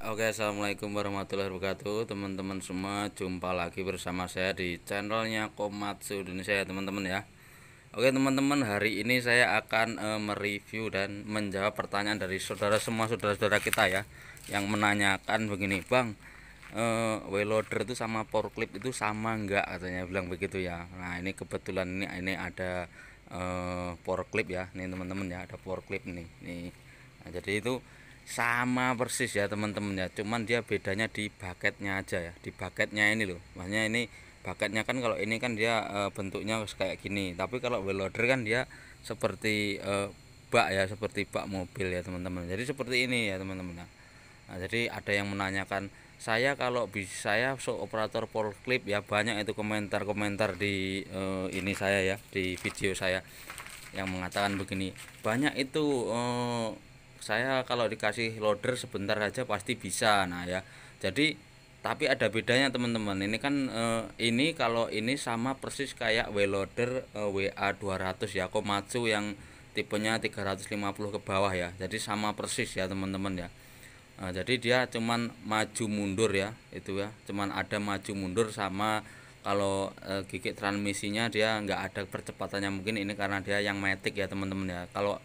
Oke, assalamualaikum warahmatullahi wabarakatuh, teman-teman semua. Jumpa lagi bersama saya di channelnya Komatsu Indonesia ya, teman-teman ya. Oke, teman-teman, hari ini saya akan mereview dan menjawab pertanyaan dari saudara-saudara kita ya, yang menanyakan begini, Bang, wheel loader itu sama power clip itu sama enggak, katanya bilang begitu ya. Nah, ini kebetulan ini ada power clip ya, nih teman-teman ya, ada power clip nih. Nah, jadi itu sama persis ya teman-teman ya, cuman dia bedanya di baketnya aja ya, di baketnya ini loh. Maksudnya ini baketnya kan, kalau ini kan dia bentuknya kayak gini, tapi kalau wheel loader kan dia seperti bak ya, seperti bak mobil ya teman-teman. Jadi seperti ini ya teman-teman. Nah, jadi ada yang menanyakan saya, kalau bisa saya operator forklift ya, banyak itu komentar-komentar di ini saya ya, di video saya, yang mengatakan begini, banyak itu saya kalau dikasih loader sebentar saja pasti bisa. Nah ya, jadi tapi ada bedanya teman-teman. Ini kan ini kalau ini sama persis kayak wheel loader WA 200 ya, Komatsu yang tipenya 350 ke bawah ya. Jadi sama persis ya teman-teman ya. Nah, jadi dia cuman maju mundur ya, itu ya, cuman ada maju mundur. Sama kalau gigi transmisinya dia nggak ada percepatannya, mungkin ini karena dia yang matic ya teman-teman ya. Kalau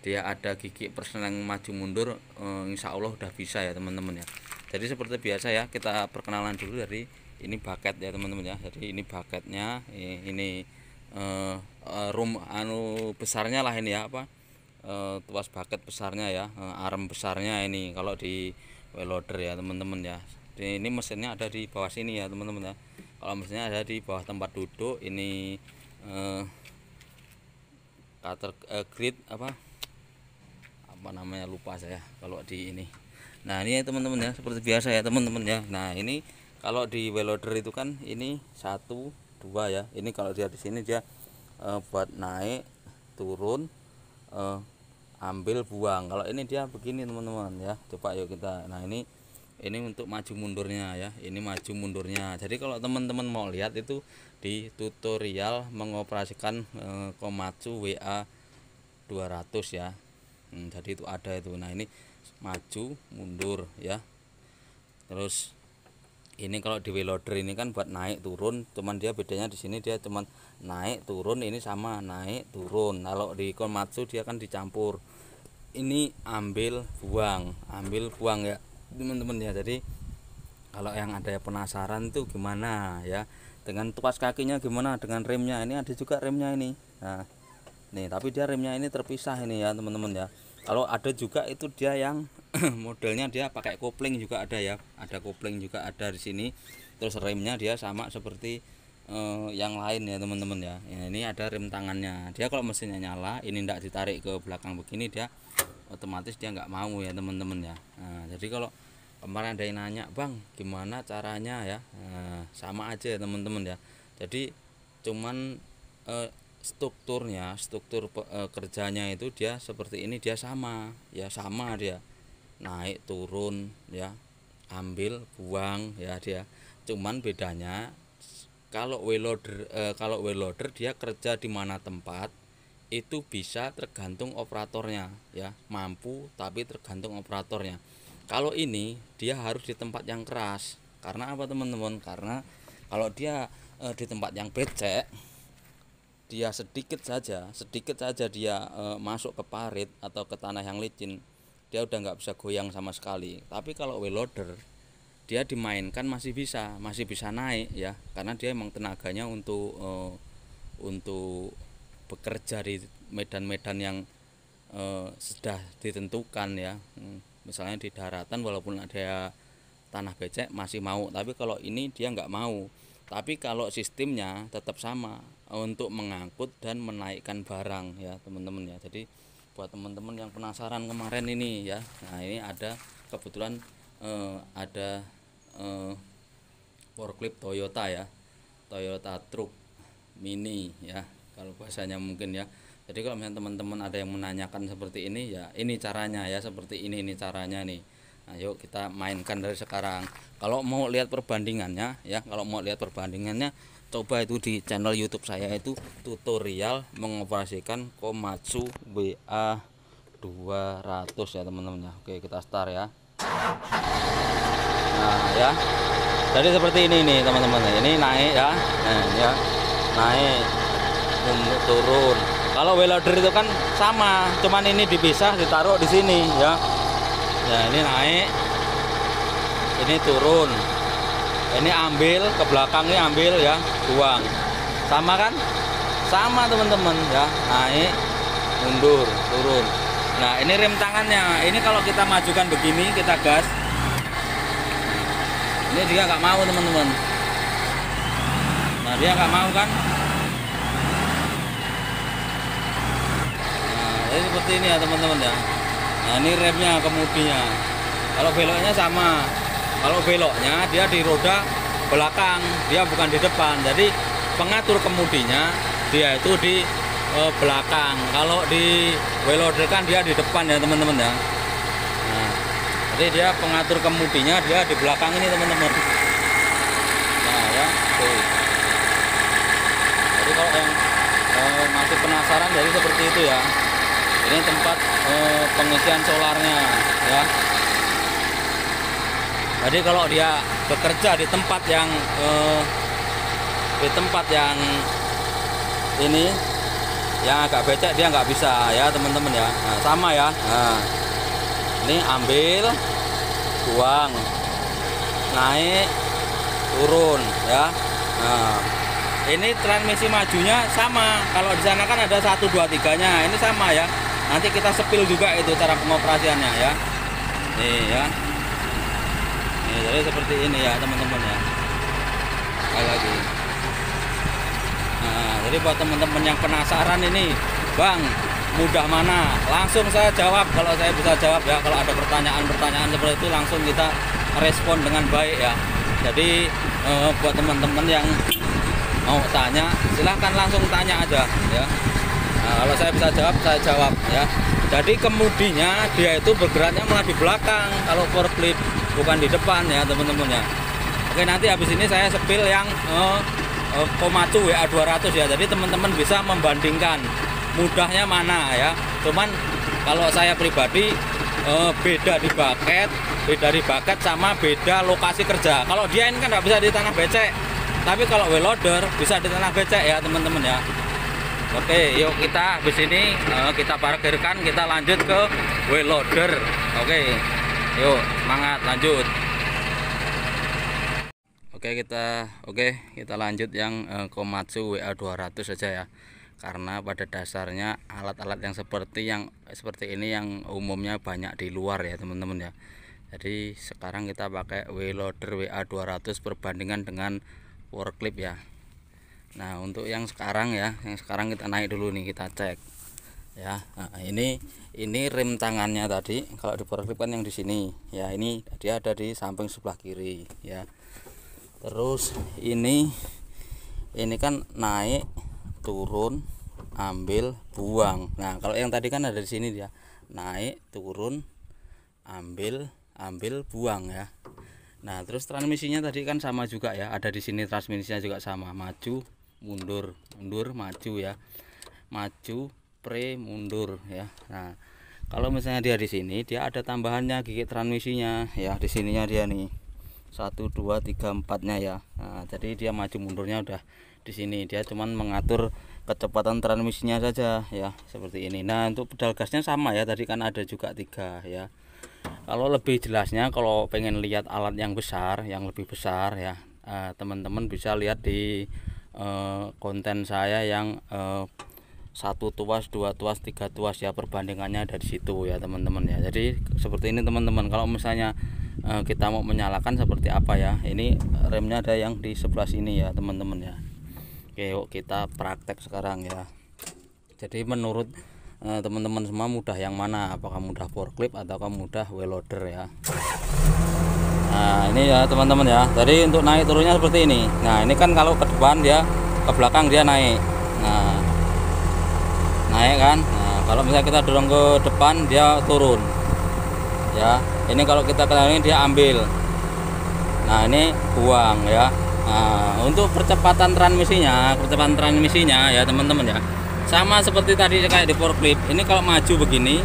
dia ada gigi persneling maju mundur, insya Allah udah bisa ya teman-teman ya. Jadi seperti biasa ya, kita perkenalan dulu dari ini bucket ya teman-teman ya. Jadi ini bucketnya, ini room besarnya lah ini ya, apa, tuas bucket besarnya ya, arm besarnya ini kalau di wheel loader ya teman-teman ya. Ini mesinnya ada di bawah sini ya teman-teman ya. Kalau mesinnya ada di bawah tempat duduk. Ini cutter grid apa namanya, lupa saya kalau di ini. Nah ini ya teman-teman ya, seperti biasa ya teman-teman ya. Nah ini kalau di wheel loader itu kan ini satu dua ya. Ini kalau dia di sini dia buat naik turun, ambil buang. Kalau ini dia begini teman-teman ya, coba yuk kita. Nah ini untuk maju mundurnya ya, ini maju mundurnya. Jadi kalau teman-teman mau lihat itu di tutorial mengoperasikan Komatsu WA 200 ya. Jadi itu ada itu. Nah ini maju mundur ya. Terus ini kalau di wheel loader ini kan buat naik turun, cuman dia bedanya di sini dia cuman naik turun, ini sama naik turun. Kalau di Komatsu dia kan dicampur, ini ambil buang ya teman-teman ya. Jadi kalau yang ada penasaran tuh gimana ya, dengan tuas kakinya gimana, dengan remnya, ini ada juga remnya ini. Nah nih, tapi dia remnya ini terpisah ini ya teman-teman ya. Kalau ada juga itu dia yang modelnya dia pakai kopling juga ada ya, ada kopling juga ada di sini. Terus remnya dia sama seperti yang lain ya teman-teman ya. Ini ada rem tangannya. Dia kalau mesinnya nyala, ini tidak ditarik ke belakang begini, dia otomatis dia nggak mau ya teman-teman ya. Nah, jadi kalau kemarin ada yang nanya, Bang, gimana caranya ya, sama aja ya teman-teman ya. Jadi cuman struktur kerjanya itu dia seperti ini, dia sama ya, sama dia naik turun ya, ambil buang ya dia. Cuman bedanya kalau wheel loader dia kerja di mana tempat itu bisa tergantung operatornya ya, mampu tapi tergantung operatornya. Kalau ini dia harus di tempat yang keras. Karena apa teman-teman? Karena kalau dia di tempat yang becek, dia sedikit saja dia masuk ke parit atau ke tanah yang licin, dia udah nggak bisa goyang sama sekali. Tapi kalau wheel loader dia dimainkan masih bisa naik ya, karena dia emang tenaganya untuk bekerja di medan-medan yang sudah ditentukan ya. Misalnya di daratan walaupun ada tanah becek masih mau, tapi kalau ini dia nggak mau. Tapi kalau sistemnya tetap sama untuk mengangkut dan menaikkan barang ya teman-teman ya. Jadi buat teman-teman yang penasaran kemarin ini ya, nah ini ada kebetulan ada forklift Toyota ya, Toyota truk mini ya kalau bahasanya mungkin ya. Jadi kalau misalnya teman-teman ada yang menanyakan seperti ini ya, ini caranya ya, seperti ini caranya nih. Nah, yuk kita mainkan dari sekarang. Kalau mau lihat perbandingannya ya, kalau mau lihat perbandingannya, coba itu di channel YouTube saya itu tutorial mengoperasikan Komatsu WA 200 ya teman-teman ya. Oke, kita start ya. ya. Jadi seperti ini nih teman-teman, ini naik ya, nah, ya naik turun. Kalau wheel loader itu kan sama, cuman ini dipisah ditaruh di sini ya. Ya ini naik, ini turun, ini ambil ke belakangnya, ambil ya, buang. Sama kan? Sama teman-teman ya, naik, mundur, turun. Nah ini rem tangannya, ini kalau kita majukan begini, kita gas. Ini dia nggak mau teman-teman. Nah dia nggak mau kan. Nah jadi seperti ini ya teman-teman ya. Nah ini remnya, kemudinya. Kalau beloknya sama. Kalau beloknya dia di roda belakang, dia bukan di depan. Jadi pengatur kemudinya dia itu di belakang. Kalau di wheel loader kan dia di depan ya teman-teman ya. Nah, jadi dia pengatur kemudinya dia di belakang ini teman-teman. Nah ya, tuh. Jadi kalau yang masih penasaran jadi seperti itu ya. Ini tempat pengisian solarnya ya. Jadi kalau dia bekerja di tempat yang ini yang agak becek dia nggak bisa ya teman-teman ya. Nah, sama ya. Nah, ini ambil, buang, naik, turun ya. Nah, ini transmisi majunya sama. Kalau di sana kan ada 1, 2, 3-nya. Ini sama ya. Nanti kita sepil juga itu cara pengoperasiannya ya. Nih ya. Nih, jadi seperti ini ya teman-teman ya. Sekali lagi. Nah, jadi buat teman-teman yang penasaran ini, Bang, mudah mana? Langsung saya jawab kalau saya bisa jawab ya. Kalau ada pertanyaan-pertanyaan seperti itu langsung kita respon dengan baik ya. Jadi buat teman-teman yang mau tanya, silahkan langsung tanya aja ya. Nah, kalau saya bisa jawab, saya jawab ya. Jadi kemudinya dia itu bergeraknya malah di belakang kalau forklift, bukan di depan ya teman-teman ya. Oke, nanti habis ini saya sepil yang Komatsu WA200 ya. Jadi teman-teman bisa membandingkan mudahnya mana ya. Cuman kalau saya pribadi beda di baket sama beda lokasi kerja. Kalau dia ini kan nggak bisa di tanah becek, tapi kalau wheel loader bisa di tanah becek ya teman-teman ya. Oke, yuk kita habis ini kita parkirkan, kita lanjut ke wheel loader. Oke, yuk semangat lanjut. Kita lanjut yang Komatsu WA200 saja ya. Karena pada dasarnya alat-alat yang seperti ini yang umumnya banyak di luar ya teman-teman ya. Jadi sekarang kita pakai wheel loader WA200 perbandingan dengan forklift ya. Nah untuk yang sekarang kita naik dulu nih, kita cek ya. Nah, ini rem tangannya tadi. Kalau di forklift kan yang di sini ya, ini dia ada di samping sebelah kiri ya. Terus ini kan naik, turun, ambil, buang. Nah kalau yang tadi kan ada di sini dia naik, turun, ambil, buang ya. Nah terus transmisinya tadi kan sama juga ya, ada di sini transmisinya juga sama, maju, mundur, maju ya, maju, pre, mundur ya. Nah kalau misalnya dia di sini, dia ada tambahannya gigi transmisinya ya, di sininya dia nih 1, 2, 3, 4-nya ya. Nah, jadi dia maju mundurnya udah di sini, dia cuman mengatur kecepatan transmisinya saja ya, seperti ini. Nah untuk pedal gasnya sama ya, tadi kan ada juga 3 ya. Kalau lebih jelasnya, kalau pengen lihat alat yang besar, yang lebih besar ya, teman-teman bisa lihat di konten saya yang 1 tuas, 2 tuas, 3 tuas ya, perbandingannya ada di situ ya teman-teman ya. Jadi seperti ini teman-teman. Kalau misalnya kita mau menyalakan seperti apa ya, ini remnya ada yang di sebelah sini ya teman-teman ya. Oke, yuk kita praktek sekarang ya. Jadi menurut teman-teman semua mudah yang mana, apakah mudah forklift ataukah mudah wheel loader ya. Nah ini ya teman-teman ya, jadi untuk naik turunnya seperti ini. Nah ini kan kalau ke depan dia, ke belakang dia naik. Nah naik kan. Nah kalau misalnya kita dorong ke depan dia turun ya. Ini kalau kita ke ini dia ambil. Nah ini buang ya. Nah untuk percepatan transmisinya ya teman-teman ya, sama seperti tadi kayak di forklift. Ini kalau maju begini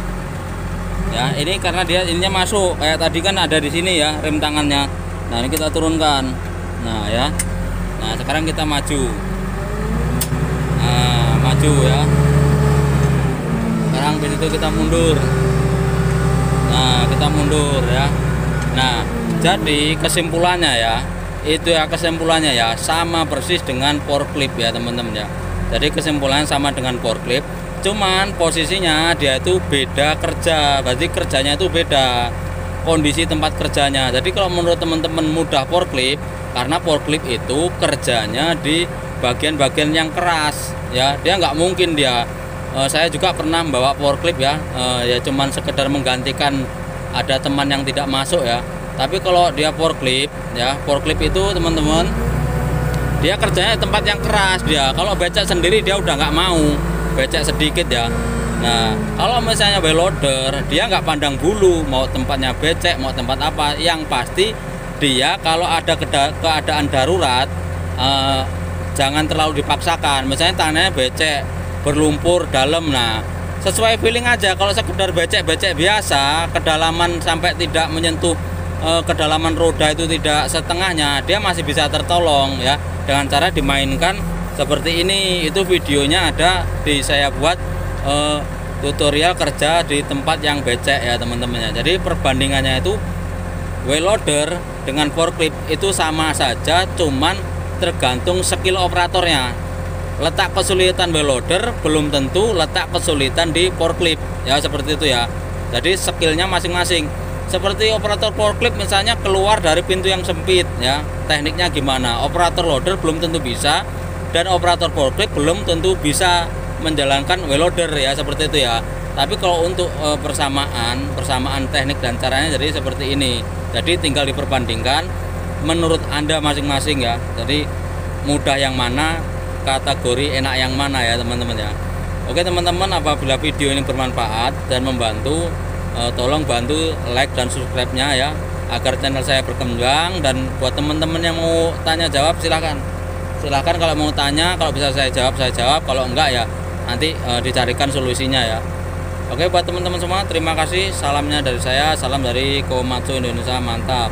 ya, ini karena dia ininya masuk kayak tadi kan ada di sini ya rem tangannya. Nah ini kita turunkan. Nah ya. Nah sekarang kita maju. Nah maju ya. Sekarang begitu kita mundur. Nah kita mundur ya. Nah jadi kesimpulannya ya, itu ya kesimpulannya ya, sama persis dengan forklift ya teman-teman ya. Jadi kesimpulannya sama dengan forklift, cuman posisinya dia itu beda kerja, berarti kerjanya itu beda, kondisi tempat kerjanya. Jadi kalau menurut teman-teman mudah forklift, karena forklift itu kerjanya di bagian-bagian yang keras ya, dia nggak mungkin dia saya juga pernah membawa forklift ya, ya cuman sekedar menggantikan ada teman yang tidak masuk ya. Tapi kalau dia forklift ya, forklift itu teman-teman dia kerjanya di tempat yang keras dia. Kalau becek sendiri dia udah nggak mau, becek sedikit ya. Nah kalau misalnya wheel loader, dia nggak pandang bulu mau tempatnya becek mau tempat apa, yang pasti dia kalau ada keadaan darurat jangan terlalu dipaksakan. Misalnya tanahnya becek, berlumpur dalam, nah sesuai feeling aja. Kalau sekedar becek-becek biasa, kedalaman sampai tidak menyentuh kedalaman roda itu tidak setengahnya, dia masih bisa tertolong ya dengan cara dimainkan seperti ini. Itu videonya ada di saya buat tutorial kerja di tempat yang becek ya teman-teman ya. Jadi perbandingannya itu wheel loader dengan forklift itu sama saja, cuman tergantung skill operatornya. Letak kesulitan wheel loader belum tentu letak kesulitan di forklift ya, seperti itu ya. Jadi skillnya masing-masing. Seperti operator forklift misalnya keluar dari pintu yang sempit ya, tekniknya gimana, operator loader belum tentu bisa, dan operator forklift belum tentu bisa menjalankan wheel loader ya, seperti itu ya. Tapi kalau untuk persamaan teknik dan caranya jadi seperti ini. Jadi tinggal diperbandingkan menurut Anda masing-masing ya. Jadi mudah yang mana, kategori enak yang mana ya teman-teman ya. Oke teman-teman, apabila video ini bermanfaat dan membantu, tolong bantu like dan subscribe-nya ya, agar channel saya berkembang. Dan buat teman-teman yang mau tanya jawab silahkan kalau mau tanya, kalau bisa saya jawab, kalau enggak ya nanti dicarikan solusinya ya. Oke buat teman-teman semua, terima kasih, salamnya dari saya, salam dari Komatsu Indonesia, mantap.